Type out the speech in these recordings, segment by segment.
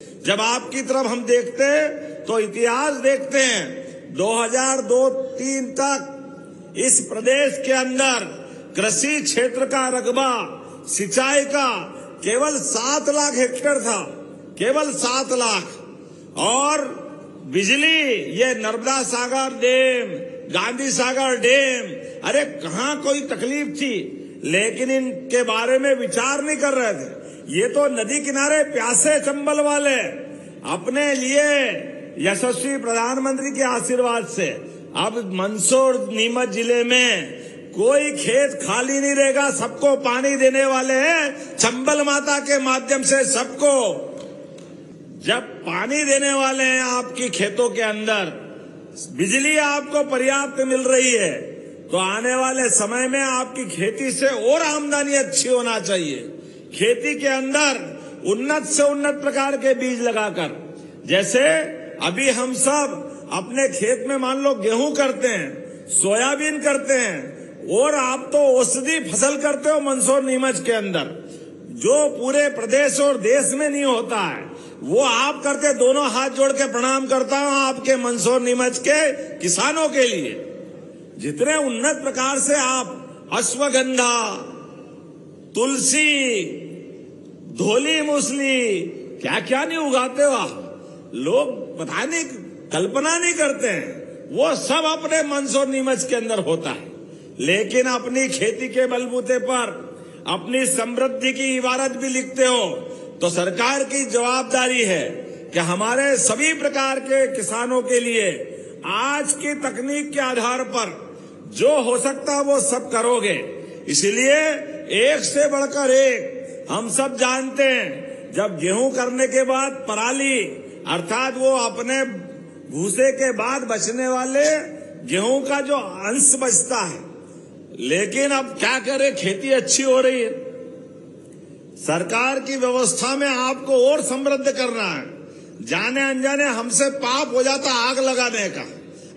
जब आपकी तरफ हम देखते हैं तो इतिहास देखते हैं 2002-3 तक इस प्रदेश के अंदर कृषि क्षेत्र का रकबा सिंचाई का केवल 7 लाख हेक्टेयर था, केवल 7 लाख। और बिजली ये नर्मदा सागर डैम, गांधी सागर डैम, अरे कहाँ कोई तकलीफ थी, लेकिन इनके बारे में विचार नहीं कर रहे थे। ये तो नदी किनारे प्यासे चंबल वाले अपने लिए यशस्वी प्रधानमंत्री के आशीर्वाद से अब मंदसौर नीमच जिले में कोई खेत खाली नहीं रहेगा, सबको पानी देने वाले हैं चंबल माता के माध्यम से। सबको जब पानी देने वाले हैं आपकी खेतों के अंदर, बिजली आपको पर्याप्त मिल रही है, तो आने वाले समय में आपकी खेती से और आमदनी अच्छी होना चाहिए। खेती के अंदर उन्नत से उन्नत प्रकार के बीज लगाकर, जैसे अभी हम सब अपने खेत में मान लो गेहूं करते हैं, सोयाबीन करते हैं, और आप तो औषधि फसल करते हो मंदसौर नीमच के अंदर, जो पूरे प्रदेश और देश में नहीं होता है, वो आप करते। दोनों हाथ जोड़ के प्रणाम करता हूं आपके मंदसौर नीमच के किसानों के लिए। जितने उन्नत प्रकार से आप अश्वगंधा, तुलसी, धोली मूसली, क्या क्या नहीं उगाते हो आप, लोग पता नहीं, कल्पना नहीं करते हैं। वो सब अपने मंदसौर नीमच के अंदर होता है। लेकिन अपनी खेती के बलबूते पर अपनी समृद्धि की इबारत भी लिखते हो, तो सरकार की जवाबदारी है कि हमारे सभी प्रकार के किसानों के लिए आज की तकनीक के आधार पर जो हो सकता है वो सब करोगे। इसलिए एक से बढ़कर एक हम सब जानते हैं, जब गेहूं करने के बाद पराली अर्थात वो अपने भूसे के बाद बचने वाले गेहूं का जो अंश बचता है, लेकिन अब क्या करें, खेती अच्छी हो रही है। सरकार की व्यवस्था में आपको और समृद्ध करना है। जाने अनजाने हमसे पाप हो जाता आग लगाने का,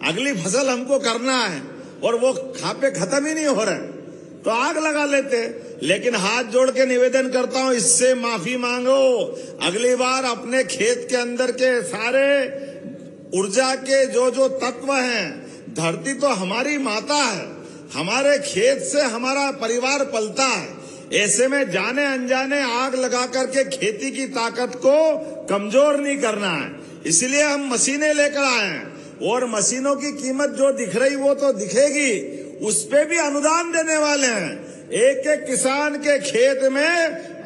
अगली फसल हमको करना है और वो खापे खत्म ही नहीं हो रहे तो आग लगा लेते। लेकिन हाथ जोड़ के निवेदन करता हूं, इससे माफी मांगो। अगली बार अपने खेत के अंदर के सारे ऊर्जा के जो तत्व हैं, धरती तो हमारी माता है, हमारे खेत से हमारा परिवार पलता है। ऐसे में जाने अनजाने आग लगा करके खेती की ताकत को कमजोर नहीं करना है। इसलिए हम मशीनें लेकर आए हैं, और मशीनों की कीमत जो दिख रही वो तो दिखेगी, उस पे भी अनुदान देने वाले हैं। एक एक किसान के खेत में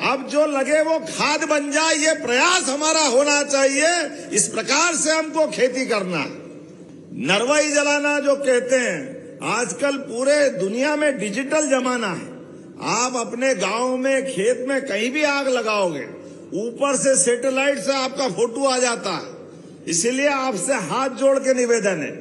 अब जो लगे वो खाद बन जाए, ये प्रयास हमारा होना चाहिए। इस प्रकार से हमको खेती करना है। नरवाई जलाना जो कहते हैं, आजकल पूरे दुनिया में डिजिटल जमाना है। आप अपने गांव में खेत में कहीं भी आग लगाओगे, ऊपर से सैटेलाइट से आपका फोटो आ जाता है। इसलिए आपसे हाथ जोड़ के निवेदन है,